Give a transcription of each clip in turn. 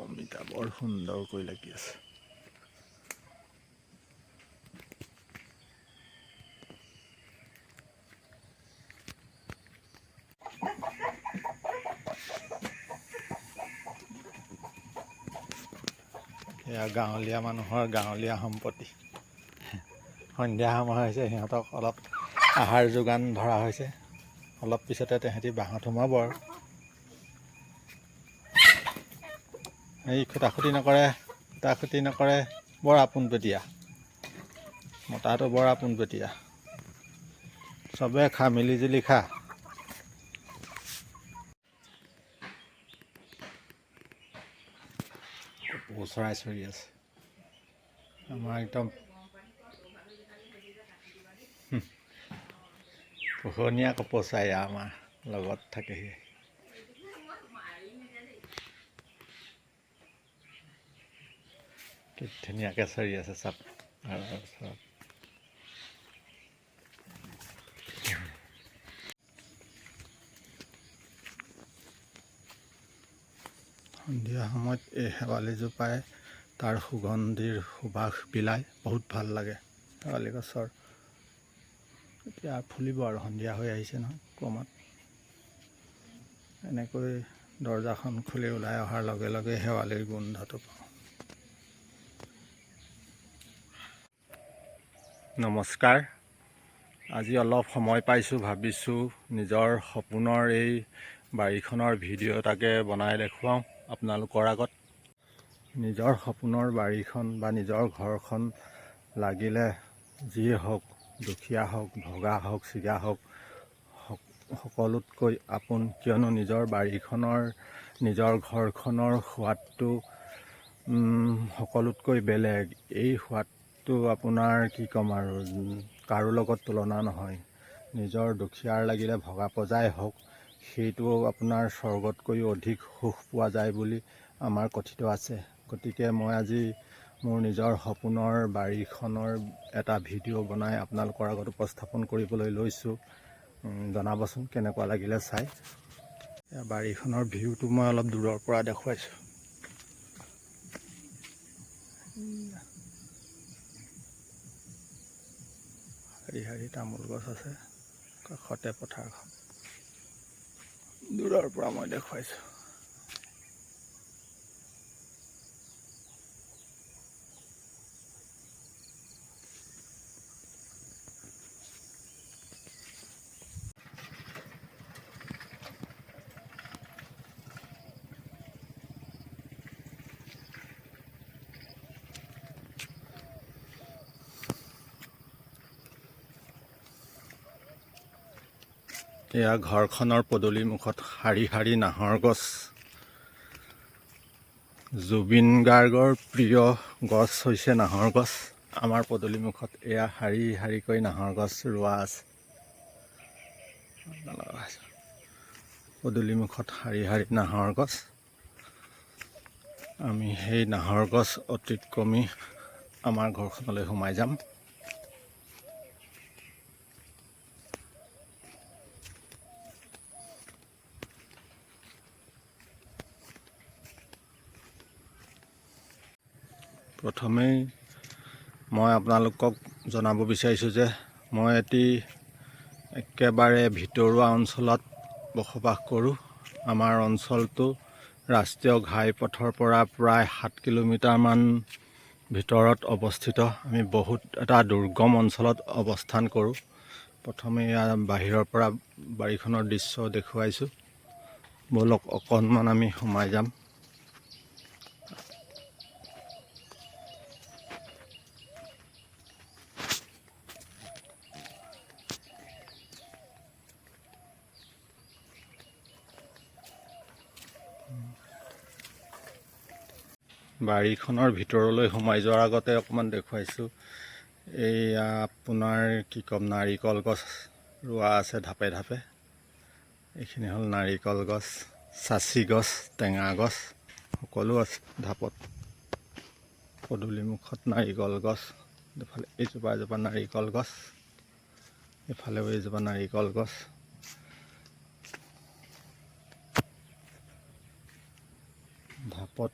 অমিতা বৰ সুন্দৰকৈ লাগি আছে। এয়া গাঁৱলীয়া মানুহৰ গাঁৱলীয়া সম্পত্তি। সন্ধিয়া সময় হৈছে, সিহঁতক অলপ আহাৰ যোগান ধৰা হৈছে। অলপ পিছতে তেহেঁতি বাঁহত সোমাব আৰু। এই খুটাখুটি নকৰে, বৰ আপোনপেটীয়া। মতাটো বৰ আপোনপেটীয়া। চবে খা, মিলি জুলি খা। কপৌ চৰাই চৰি আছে। আমাৰ একদম পোহনীয়া কপৌ চৰাই আমাৰ লগত থাকেহি। কি ধুনীয়াকৈ চৰি আছে চাপ। সন্ধিয়া সময়ত এই শেৱালিজোপাই তাৰ সুগন্ধিৰ সুবাস বিলায়, বহুত ভাল লাগে। শেৱালি গছৰ এতিয়া ফুলিব আৰু, সন্ধিয়া হৈ আহিছে নহয় ক্ৰমত। এনেকৈ দৰজাখন খুলি ওলাই অহাৰ লগে লগে শেৱালিৰ গোন্ধটো পাওঁ। নমস্কাৰ। আজি অলপ সময় পাইছোঁ, ভাবিছোঁ নিজৰ সপোনৰ এই বাৰীখনৰ ভিডিঅ' এটাকে বনাই দেখুৱাওঁ আপোনালোকৰ আগত। নিজৰ সপোনৰ বাৰীখন বা নিজৰ ঘৰখন লাগিলে যিয়ে হওক, দুখীয়া হওক, ভগা হওক, ছিগা হওক, সকলোতকৈ আপোন। কিয়নো নিজৰ বাৰীখনৰ, নিজৰ ঘৰখনৰ সোৱাদটো সকলোতকৈ বেলেগ। এই সোৱাদটো আপোনাৰ কি ক'ম আৰু, কাৰো লগত তুলনা নহয়। নিজৰ দুখীয়াৰ লাগিলে ভগা পজাই হওক, সেইটো আপোনাৰ স্বৰ্গতকৈও অধিক সুখ পোৱা যায় বুলি আমাৰ কথিত আছে। গতিকে মই আজি মোৰ নিজৰ সপোনৰ বাৰীখনৰ এটা ভিডিঅ' বনাই আপোনালোকৰ আগত উপস্থাপন কৰিবলৈ লৈছোঁ। জনাবচোন কেনেকুৱা লাগিলে চাই। বাৰীখনৰ ভিউটো মই অলপ দূৰৰ পৰা দেখুৱাইছোঁ। শাৰী শাৰী তামোল গছ আছে, কাষতে পথাৰখন। দূৰৰ পৰা মই দেখুৱাইছোঁ। এয়া ঘৰখনৰ পদূলি মুখত শাৰী শাৰী নাহৰ গছ। জুবিন গাৰ্গৰ প্ৰিয় গছ হৈছে নাহৰ গছ। আমাৰ পদূলি মুখত এয়া শাৰী শাৰীকৈ নাহৰ গছ ৰোৱা আছে। পদূলি মুখত শাৰী শাৰী নাহৰ গছ। আমি সেই নাহৰ গছ অতিক্ৰমি আমাৰ ঘৰখনলৈ সোমাই যাম। প্ৰথমেই মই আপোনালোকক জনাব বিচাৰিছোঁ যে মই একেবাৰে ভিতৰুৱা অঞ্চলত বসবাস কৰোঁ। আমাৰ অঞ্চলটো ৰাষ্ট্ৰীয় ঘাইপথৰ পৰা প্ৰায় 7 কিলোমিটাৰমান ভিতৰত অৱস্থিত। আমি বহুত এটা দুৰ্গম অঞ্চলত অৱস্থান কৰোঁ। প্ৰথমে বাহিৰৰ পৰা বাৰীখনৰ দৃশ্য দেখুৱাইছোঁ। ব'লক অকণমান আমি সোমাই যাম। বাৰীখনৰ ভিতৰলৈ সোমাই যোৱাৰ আগতে অকণমান দেখুৱাইছোঁ। এইয়া আপোনাৰ কি ক'ম, নাৰিকল গছ ৰোৱা আছে ধাপে ধাপে। এইখিনি হ'ল নাৰিকল গছ, চাচি গছ, টেঙা গছ সকলো আছে ধাপত। পদূলি মুখত নাৰিকল গছ, এইফালে এজোপা এজোপা নাৰিকল গছ, এইফালেও এজোপা নাৰিকল গছ। ঢাপত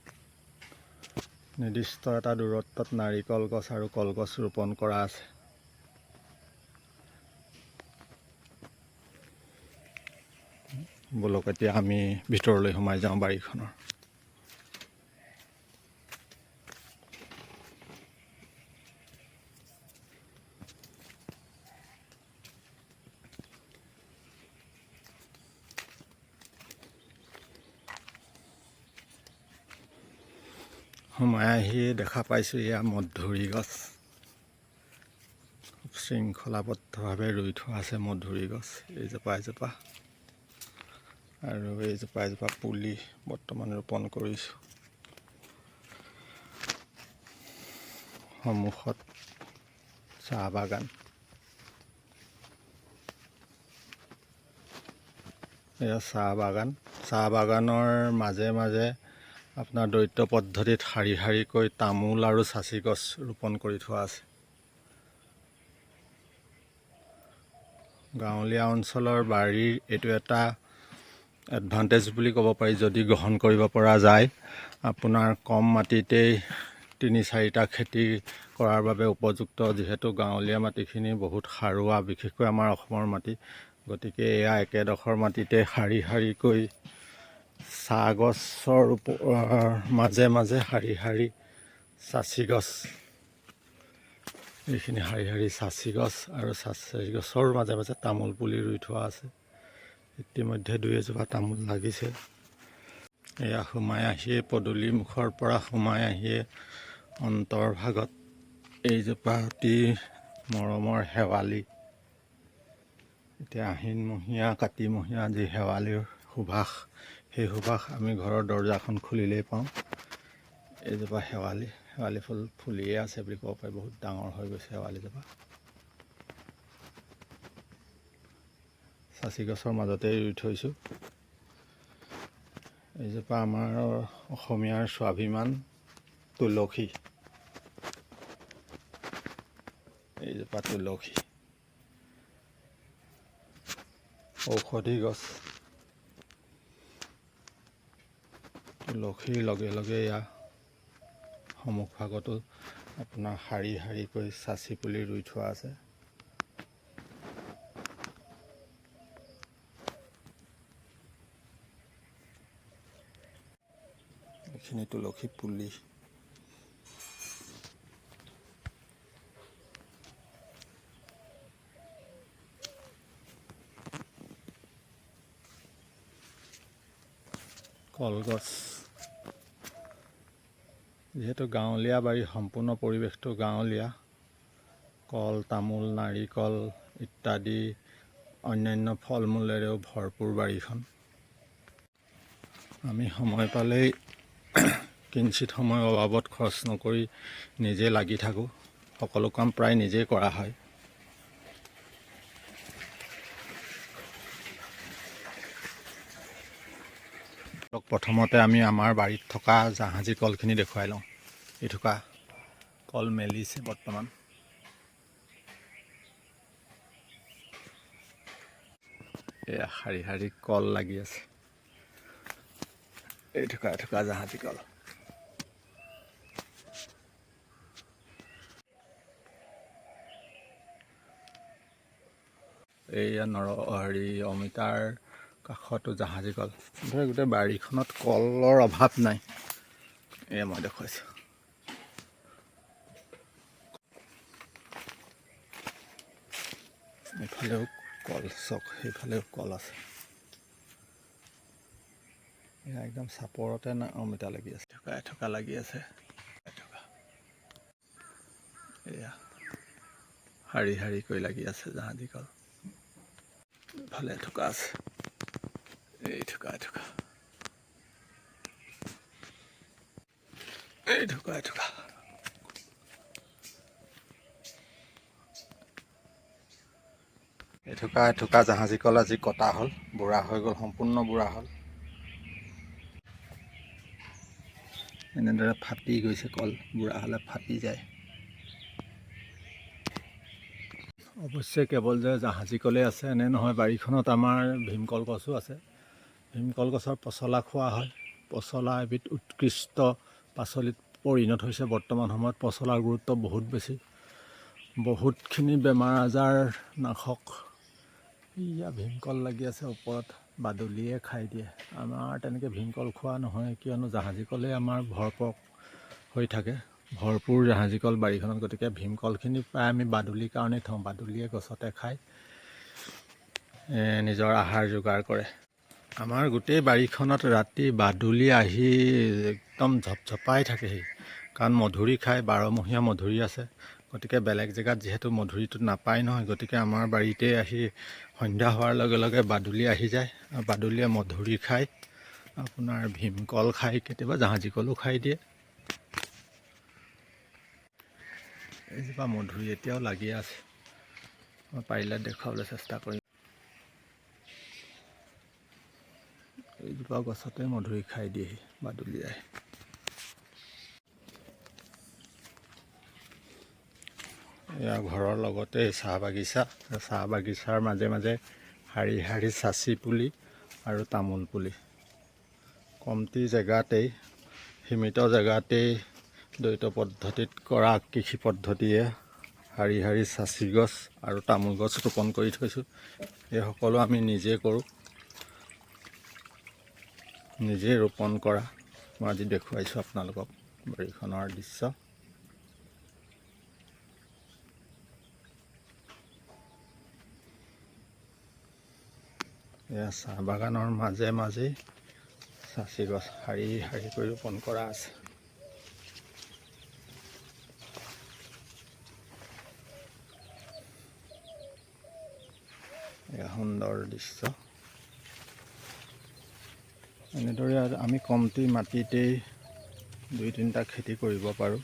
নিৰ্দিষ্ট এটা দূৰত্বত নাৰিকল গছ আৰু কলগছ ৰোপণ কৰা আছে। বলক এতিয়া আমি ভিতৰলৈ সোমাই যাওঁ বাৰীখনৰ। সোমাই আহি দেখা পাইছোঁ এয়া মধুৰি গছ। শৃংখলাবদ্ধভাৱে ৰুই থোৱা আছে মধুৰি গছ, এইজোপা এজোপা আৰু এইজোপা এজোপা পুলি বৰ্তমান ৰোপণ কৰিছোঁ। সন্মুখত চাহ বাগান। এয়া চাহ বাগান। চাহ বাগানৰ মাজে মাজে আপোনাৰ দ্বৈত পদ্ধতিত শাৰী শাৰীকৈ তামোল আৰু চাচি গছ ৰোপণ কৰি থোৱা আছে। গাঁৱলীয়া অঞ্চলৰ বাৰীৰ এইটো এটা এডভান্টেজ বুলি ক'ব পাৰি, যদি গ্ৰহণ কৰিব পৰা যায়। আপোনাৰ কম মাটিতেই ৩-৪টা খেতি কৰাৰ বাবে উপযুক্ত, যিহেতু গাঁৱলীয়া মাটিখিনি বহুত সাৰুৱা, বিশেষকৈ আমাৰ অসমৰ মাটি। গতিকে এয়া একেডোখৰ মাটিতে শাৰী শাৰীকৈ চাহ গছৰ মাজে মাজে শাৰী শাৰী চাচি গছ, এইখিনি শাৰী শাৰী চাচি গছ আৰু চাচি গছৰ মাজে মাজে তামোল পুলি ৰুই থোৱা আছে। ইতিমধ্যে ২-এজোপা তামোল লাগিছে। এয়া সোমাই আহিয়ে পদূলি মুখৰ পৰা সোমাই আহিয়ে অন্তৰ্ভাগত এইজোপা অতি মৰমৰ শেৱালি। এতিয়া আহিনমহীয়া কাতিমহীয়া যি শেৱালিৰ সুবাস, সেই সুবাস আমি ঘৰৰ দৰ্জাখন খুলিলেই পাওঁ। এইজোপা শেৱালি ফুল ফুলিয়ে আছে বুলি ক'ব পাৰি, বহুত ডাঙৰ হৈ গৈছে শেৱালিজোপা। চাচি গছৰ মাজতেই ৰুই থৈছোঁ। এইজোপা আমাৰ অসমীয়াৰ স্বাভিমান তুলসী। এইজোপা তুলসী ঔষধি গছ। তুলসীৰ লগে লগে ইয়াৰ সন্মুখভাগতো আপোনাৰ শাৰী শাৰীকৈ চাচি পুলি ৰুই থোৱা আছে। এইখিনি তুলসী পুলি। কলগছ। যিহেতু গাঁৱলীয়া বাৰী, সম্পূৰ্ণ পৰিৱেশটো গাঁৱলীয়া, কল, তামোল, নাৰিকল ইত্যাদি অন্যান্য ফল মূলেৰেও ভৰপূৰ বাৰীখন। আমি সময় পালেই কিঞ্চিত সময় অবাবত খৰচ নকৰি নিজে লাগি থাকোঁ। সকলো কাম প্ৰায় নিজেই কৰা হয়। প্ৰথমতে আমি আমাৰ বাৰীত থকা জাহাজী কলখিনি দেখুৱাই লওঁ। এথোকা কল মেলিছে বৰ্তমান। এয়া শাৰী শাৰী কল লাগি আছে। এথোকা এথোকা জাহাজী কল। এইয়া অমিতাৰ কাষতো জাহাজী কল। গোটেই বাৰীখনত কলৰ অভাৱ নাই। এয়া মই দেখুৱাইছোঁ। এইফালেও কল চক, সেইফালেও কল আছে। এয়া একদম চাপৰতে অমিতা লাগি আছে। এথোকা লাগি আছে। এয়া শাৰী শাৰীকৈ লাগি আছে জাহাজী কল। ইফালে এথোকা আছে। এইথোকা এথোকা। এইথোকা এথোকা। এথোকা এথোকা জাহাজী কল আজি কটা হ'ল, বুঢ়া হৈ গ'ল, সম্পূৰ্ণ বুঢ়া হ'ল। এনেদৰে ফাটি গৈছে কল, বুঢ়া হ'লে ফাটি যায়। অৱশ্যে কেৱল যে জাহাজী কলেই আছে এনে নহয়, বাৰীখনত আমাৰ ভীমকল গছো আছে। ভীমকল গছৰ পচলা খোৱা হয়। পচলা এবিধ উৎকৃষ্ট পাচলিত পৰিণত হৈছে। বৰ্তমান সময়ত পচলাৰ গুৰুত্ব বহুত বেছি, বহুতখিনি বেমাৰ আজাৰ নাশক। ইয়া ভীমকল লাগি আছে ওপৰত, বাদুলিয়ে খাই দিয়ে। আমাৰ তেনেকৈ ভীমকল খোৱা নহয়, কিয়নো জাহাজী কলেই আমাৰ ভৰপক হৈ থাকে, ভৰপূৰ জাহাজী কল বাৰীখনত। গতিকে ভীমকলখিনি প্ৰায় আমি বাদুলিৰ কাৰণেই থওঁ, বাদুলিয়ে গছতে খাই নিজৰ আহাৰ যোগাৰ কৰে। আমাৰ গোটেই বাৰীখনত ৰাতি বাদুলি আহি একদম ঝপঝপাই থাকেহি, কাৰণ মধুৰি খাই, 12মহীয়া মধুৰি আছে। গতিকে বেলেগ জেগাত যিহেতু মধুৰিটো নাপায় নহয়, গতিকে আমাৰ বাৰীতে আহি সন্ধ্যা হোৱাৰ লগে লগে বাদুলি আহি যায়। আৰু বাদুলিয়ে মধুৰি খায়, আপোনাৰ ভীমকল খায়, কেতিয়াবা জাহাজী কলো খাই দিয়ে। এইজোপা মধুৰি এতিয়াও লাগি আছে, মই পাৰিলে দেখুৱাবলৈ চেষ্টা কৰিম। এইজোপা গছতে মধুৰি খাই দিয়েহি বাদুলিয়াই। এয়া ঘৰৰ লগতে চাহ বাগিচা, চাহ বাগিচাৰ মাজে মাজে শাৰী শাৰী চাচি পুলি আৰু তামোল পুলি। কমটি জেগাতেই, সীমিত জেগাতেই দ্বৈত পদ্ধতিত কৰা কৃষি পদ্ধতিয়ে শাৰী শাৰী চাচি গছ আৰু তামোল গছ ৰোপণ কৰি থৈছোঁ। এই সকলো আমি নিজে কৰোঁ, নিজে ৰোপণ কৰা। মই আজি দেখুৱাইছোঁ আপোনালোকক বাৰীখনৰ দৃশ্য। এয়া চাহ বাগানৰ মাজে মাজেই চাচি গছ শাৰী শাৰী কৰি ৰোপণ কৰা আছে। এয়া সুন্দৰ দৃশ্য। এনেদৰে আমি কমটি মাটিতেই 2-3টা খেতি কৰিব পাৰোঁ।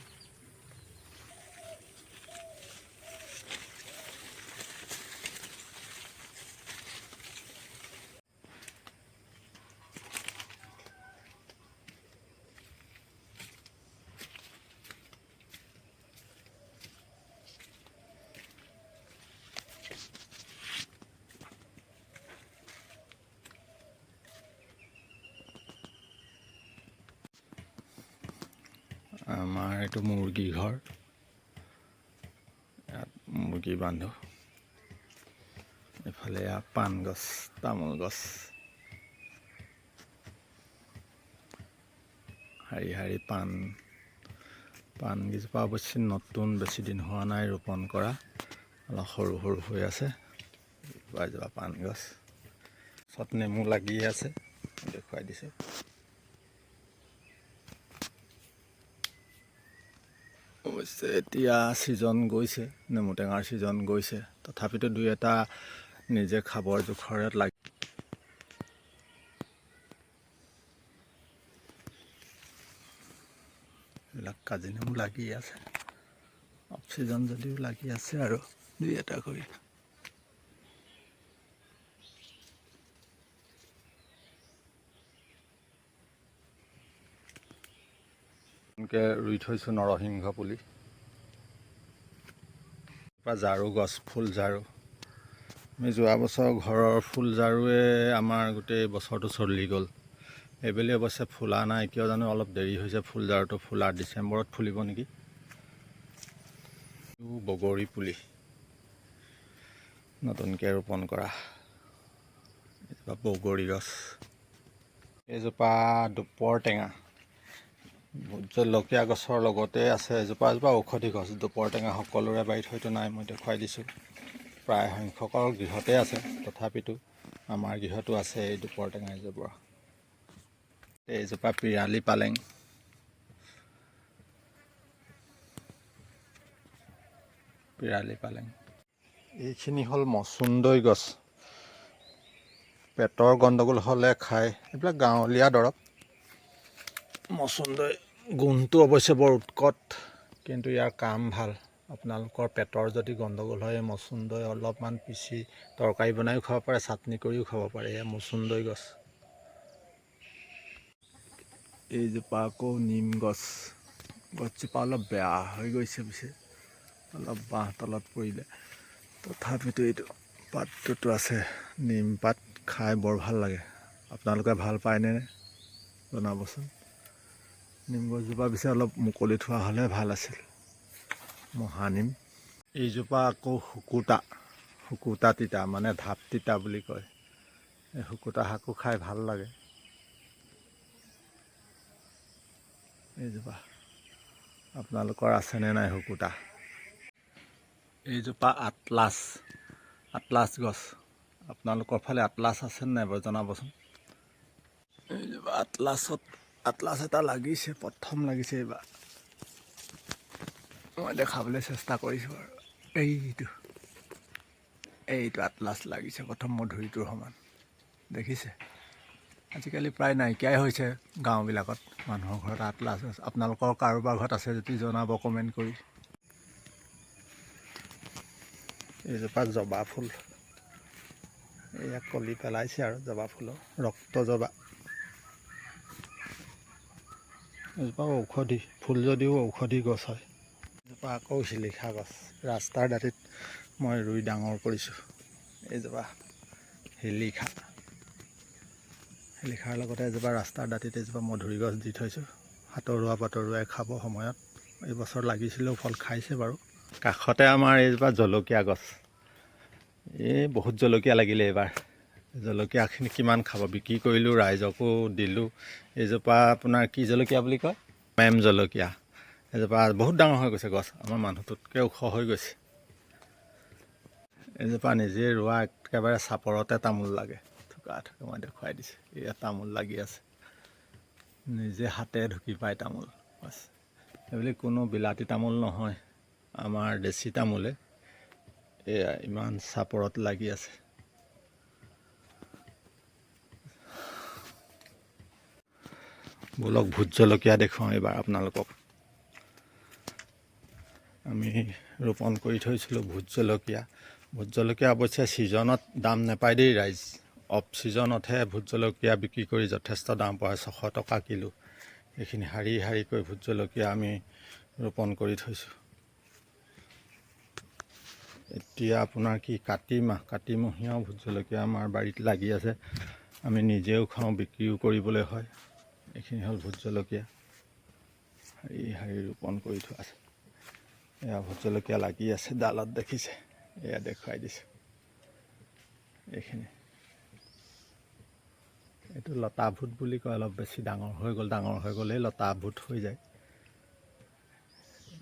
আমাৰ এইটো মুৰ্গী ঘৰ, ইয়াত মুৰ্গী বান্ধো। এইফালে পাণ গছ, তামোল গছ, শাৰী শাৰী পাণকেইজোপা অৱশ্যে নতুন, বেছি দিন হোৱা নাই ৰোপণ কৰা, অলপ সৰু সৰু হৈ আছে। এজোপা পাণ গছ, চত নেমু লাগি আছে, দেখুৱাই দিছোঁ। অৱশ্যে এতিয়া ছিজন গৈছে, নেমু টেঙাৰ ছিজন গৈছে, তথাপিতো 2-এটা নিজে খাবৰ জোখৰে লাগি। এইবিলাক কাজি নেমু লাগি আছে, অফ ছিজন যদিও লাগি আছে আৰু 2-এটা কৰি। এনেকৈ ৰুই থৈছোঁ নৰসিংহ পুলি, ঝাৰু গছ, ফুল ঝাৰু। আমি যোৱা বছৰ ঘৰৰ ফুল ঝাৰুৱে আমাৰ গোটেই বছৰটো চলি গ'ল। এইবেলি অৱশ্যে ফুলা নাই, কিয় জানো অলপ দেৰি হৈছে ফুল ঝাৰুটো ফুলা, ডিচেম্বৰত ফুলিব নেকি। বগৰী পুলি নতুনকৈ ৰোপণ কৰা, এজোপা বগৰী গছ, এজোপা দুপৰ টেঙা। জলকীয়া গছৰ লগতে আছে এজোপা ঔষধি গছ। দুপৰ টেঙা সকলোৰে বাৰীত হয়তো নাই, মই দেখুৱাই দিছোঁ। প্ৰায় সংখ্যকৰ গৃহতে আছে, তথাপিতো আমাৰ গৃহতো আছে এই দুপৰ টেঙা এজোপা। এইজোপা পিৰালি পালেং, এইখিনি হ'ল মচুন্দৈ গছ। পেটৰ গণ্ডগোল হ'লে খায়, এইবিলাক গাঁৱলীয়া দৰৱ। মচুন্দৈ গোন্ধটো অৱশ্যে বৰ উৎকট, কিন্তু ইয়াৰ কাম ভাল। আপোনালোকৰ পেটৰ যদি গণ্ডগোল হয়, মচুন্দৈ অলপমান পিচি তৰকাৰী বনাইও খাব পাৰে, চাটনি কৰিও খাব পাৰে। এয়া মচুন্দৈ গছ। এইজোপা আকৌ নিম গছ, গছজোপা অলপ বেয়া হৈ গৈছে, পিছে অলপ বাঁহ তলত পৰিলে, তথাপিতো এইটো পাতটোতো আছে। নিম পাত খাই বৰ ভাল লাগে। আপোনালোকে ভাল পায়নে? জনাবচোন। নিম গছজোপা পিছে অলপ মুকলি থোৱা হ'লে ভাল আছিল। মহানিম এইজোপা আকৌ শুকুতা তিতা মানে ঢাপ তিতা বুলি কয়। এই শুকুতা শাকো খাই ভাল লাগে। এইজোপা আপোনালোকৰ আছেনে নাই শুকুতা? এইজোপা আটলাছ গছ। আপোনালোকৰ ফালে আটলাছ আছে নাই বাৰু জনাবচোন। এইজোপা আটলাছ এটা লাগিছে, প্ৰথম লাগিছে এইবাৰ। মই দেখাবলৈ চেষ্টা কৰিছোঁ আৰু এইটো আটলাছ লাগিছে প্ৰথম মধুৰিটোৰ সমান। দেখিছে? আজিকালি প্ৰায় নাইকিয়াই হৈছে গাঁওবিলাকত মানুহৰ ঘৰত আটলাছ গছ। আপোনালোকৰ কাৰোবাৰ ঘৰত আছে যদি জনাব কমেণ্ট কৰি। এইজোপা জবা ফুল, এয়া কলি পেলাইছে আৰু জবা ফুলৰ ৰক্ত জবা। এজোপা ঔষধি ফুল যদিও ঔষধি গছ হয়। এজোপা আকৌ শিলিখা গছ ৰাস্তাৰ দাঁতিত মই ৰুই ডাঙৰ কৰিছোঁ। এইজোপা শিলিখাৰ লগতে এজোপা ৰাস্তাৰ দাঁতিত এজোপা মধুৰি গছ দি থৈছোঁ। সাঁতৰুৱা পাতৰুৱাই খাব সময়ত। এইবছৰ লাগিছিলেও ফল খাইছে বাৰু। কাষতে আমাৰ এইজোপা জলকীয়া গছ। বহুত জলকীয়া লাগিলে এইবাৰ। জলকীয়াখিনি কিমান খাব, বিক্ৰী কৰিলোঁ, ৰাইজকো দিলোঁ। এইজোপা আপোনাৰ কি জলকীয়া বুলি কয়? মেম জলকীয়া। এজোপা বহুত ডাঙৰ হৈ গৈছে গছ, আমাৰ মানুহটোতকৈ ওখ হৈ গৈছে। এজোপা নিজে ৰোৱা একেবাৰে চাপৰতে তামোল লাগে। থোকা মই দেখুৱাই দিছোঁ। এয়া তামোল লাগি আছে, নিজে হাতে ঢুকি পায় তামোল। বছ এইবুলি কোনো বিলাতী তামোল নহয়, আমাৰ দেশী তামোলে। এয়া ইমান চাপৰত লাগি আছে। ব'লক ভোট জলকীয়া দেখুৱাওঁ এইবাৰ আপোনালোকক। আমি ৰোপণ কৰি থৈছিলোঁ ভোট জলকীয়া। ভোট জলকীয়া অৱশ্যে ছিজনত দাম নাপায় দেই ৰাইজ। অফ ছিজনতহে ভোট জলকীয়া বিক্ৰী কৰি যথেষ্ট দাম পায়, 600 টকা কিলো। এইখিনি শাৰী শাৰীকৈ ভোট জলকীয়া আমি ৰোপণ কৰি থৈছোঁ। এতিয়া আপোনাৰ কি কাতিমহীয়াও ভোট জলকীয়া আমাৰ বাৰীত লাগি আছে। আমি নিজেও খাওঁ, বিক্ৰীও কৰিবলৈ হয়। এইখিনি হ'ল ভোট জলকীয়া, শাৰী ৰোপণ কৰি থোৱা আছে। এয়া ভোট জলকীয়া লাগি আছে ডালত, দেখিছে? এয়া দেখুৱাই দিছোঁ। এইখিনি এইটো লতা ভোট বুলি কয়। অলপ বেছি ডাঙৰ হৈ গ'লেই লতা ভোট হৈ যায়।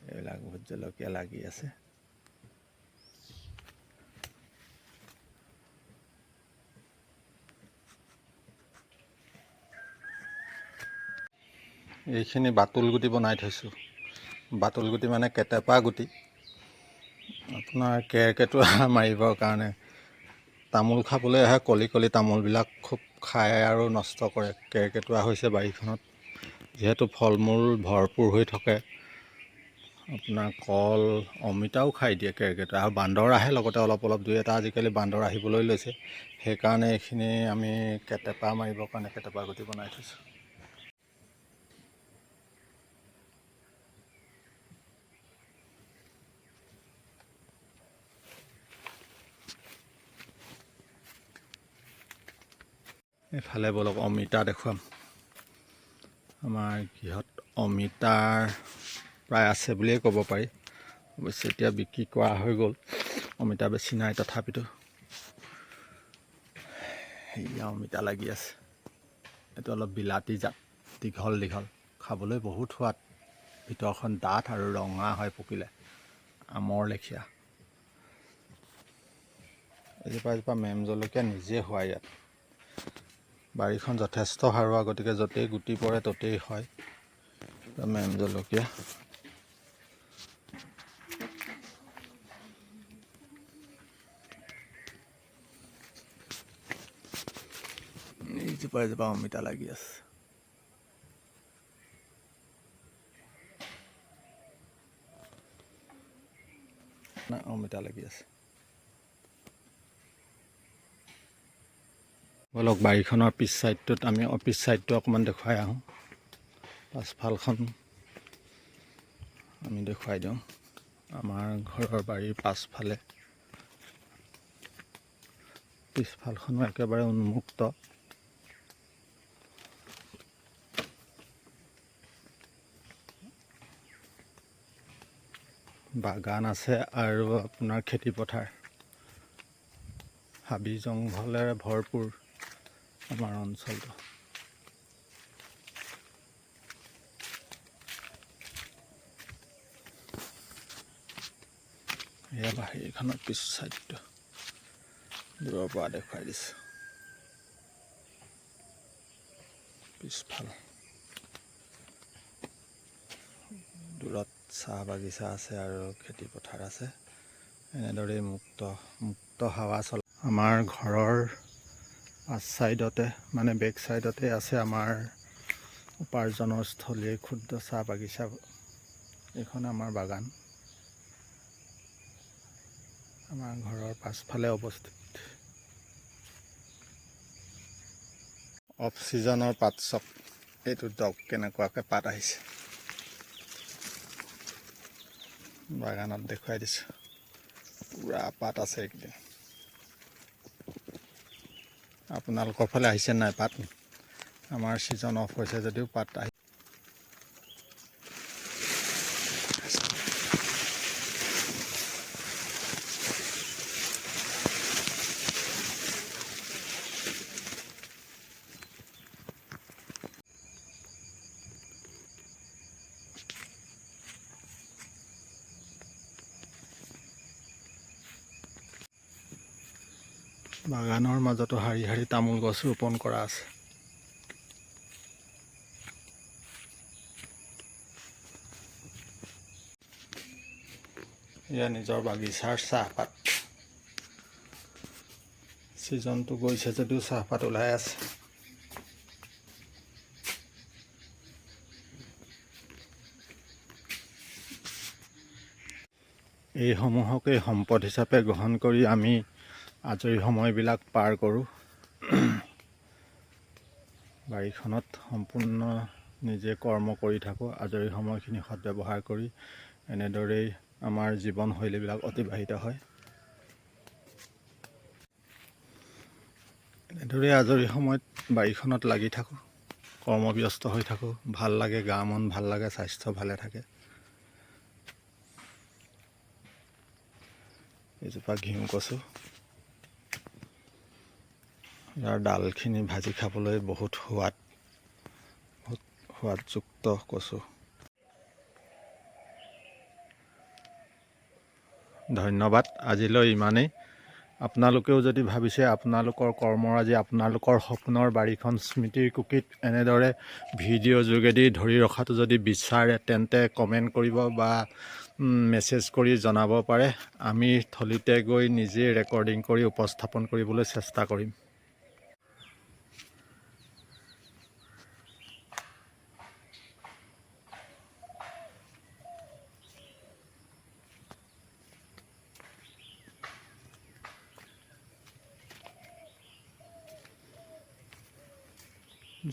এইবিলাক ভোট জলকীয়া লাগি আছে। এইখিনি বাতুল গুটি বনাই থৈছোঁ। বাতুল গুটি মানে কেটেপা গুটি, আপোনাৰ কেৰ্কেটুৱা মাৰিবৰ কাৰণে। তামোল খাবলৈ আহে, কলি তামোলবিলাক খুব খায় আৰু নষ্ট কৰে। কেৰ্কেটুৱা হৈছে বাৰীখনত। যিহেতু ফল মূল ভৰপূৰ হৈ থাকে, আপোনাৰ কল, অমিতাও খাই দিয়ে কেৰ্কেটুৱা। আৰু বান্দৰ আহে লগতে অলপ দুই এটা আজিকালি বান্দৰ আহিবলৈ লৈছে। সেইকাৰণে এইখিনি আমি কেটেপা মাৰিবৰ কাৰণে কেটেপা গুটি বনাই থৈছোঁ। এইফালে ব'লক অমিতা দেখুৱাম। আমাৰ গৃহত অমিতাৰ প্ৰায় আছে বুলিয়ে ক'ব পাৰি। অৱশ্যে এতিয়া বিক্ৰী কৰা হৈ গ'ল, অমিতা বেছি নাই। তথাপিতো সেয়া অমিতা লাগি আছে। এইটো অলপ বিলাতী জাত, দীঘল খাবলৈ বহুত সোৱাদ। ভিতৰখন ডাঠ আৰু ৰঙা হয় পকিলে, আমৰ লেখীয়া। এজোপা মেম জলকীয়া নিজে হোৱা ইয়াত। বাৰীখন যথেষ্ট সাৰুৱা, গতিকে য'তেই গুটি পৰে ত'তেই হয় মেম জলকীয়া। এজোপা অমিতা লাগি আছে। অমিতা লাগি আছে। ব'লক বাৰীখনৰ পিছ ছাইডটো অকণমান দেখুৱাই আহোঁ। পাছফালখন আমি দেখুৱাই দিওঁ। আমাৰ ঘৰৰ বাৰীৰ পিছফালখনো একেবাৰে উন্মুক্ত। বাগান আছে আৰু আপোনাৰ খেতি পথাৰ, হাবি জংঘলেৰে ভৰপূৰ আমাৰ অঞ্চলটো। এয়া বাহিৰখনৰ পিছ চাইডটো দূৰৰ পৰা দেখুৱাই দিছোঁ। পিছফাল দূৰত চাহ বাগিচা আছে আৰু খেতি পথাৰ আছে। এনেদৰেই মুক্ত হাৱা চলে। আমাৰ ঘৰৰ পাছ চাইডতে মানে বেক চাইডতে আছে আমাৰ উপাৰ্জনৰ স্থলী ক্ষুদ্ৰ চাহ বাগিচা। এইখন আমাৰ বাগান, আমাৰ ঘৰৰ পাছফালে অৱস্থিত। অফ ছিজনৰ পাত চক, এইটো দক কেনেকুৱাকৈ পাত আহিছে বাগানত দেখুৱাই দিছোঁ। পুৰা পাত আছে এইকেইদিন। আপোনালোকৰ ফালে আহিছে নাই পাত? আমাৰ ছিজন অফ হৈছে যদিও পাত আহি বাগানৰ মাজতো শাৰী শাৰী তামোল গছ ৰোপণ কৰা আছে। এয়া নিজৰ বাগিচাৰ চাহপাত। ছিজনটো গৈছে যদিও চাহপাত ওলাই আছে। এইসমূহকে সম্পদ হিচাপে গ্ৰহণ কৰি আমি আজৰি সময়বিলাক পাৰ কৰোঁ। বাৰীখনত সম্পূৰ্ণ নিজে কৰ্ম কৰি থাকোঁ। আজৰি সময়খিনি সদব্যৱহাৰ কৰি এনেদৰেই আমাৰ জীৱনশৈলীবিলাক অতিবাহিত হয়। এনেদৰেই আজৰি সময়ত বাৰীখনত লাগি থাকোঁ, কৰ্মব্যস্ত হৈ থাকোঁ। ভাল লাগে, গা মন ভাল লাগে, স্বাস্থ্য ভালে থাকে। এজোপা ঘিউ কচু, ইয়াৰ ডালখিনি ভাজি খাবলৈ বহুত সোৱাদযুক্ত কচু। ধন্যবাদ, আজিলৈ ইমানেই। আপোনালোকেও যদি ভাবিছে আপোনালোকৰ কৰ্মৰাজি, আপোনালোকৰ সপোনৰ বাৰীখন স্মৃতিৰ কুকিত এনেদৰে ভিডিঅ' যোগেদি ধৰি ৰখাটো যদি বিচাৰে তেন্তে কমেণ্ট কৰিব বা মেছেজ কৰি জনাব পাৰে। আমি থলীতে গৈ নিজে ৰেকৰ্ডিং কৰি উপস্থাপন কৰিবলৈ চেষ্টা কৰিম।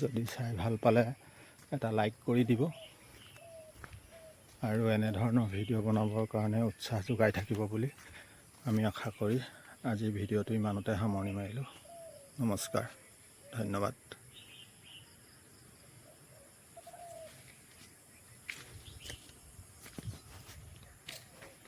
যদি চাই ভাল পালে এটা লাইক কৰি দিব আৰু এনেধৰণৰ ভিডিঅ' বনাবৰ কাৰণে উৎসাহ যোগাই থাকিব বুলি আমি আশা কৰি আজিৰ ভিডিঅ'টো ইমানতে সামৰণি মাৰিলোঁ। নমস্কাৰ, ধন্যবাদ।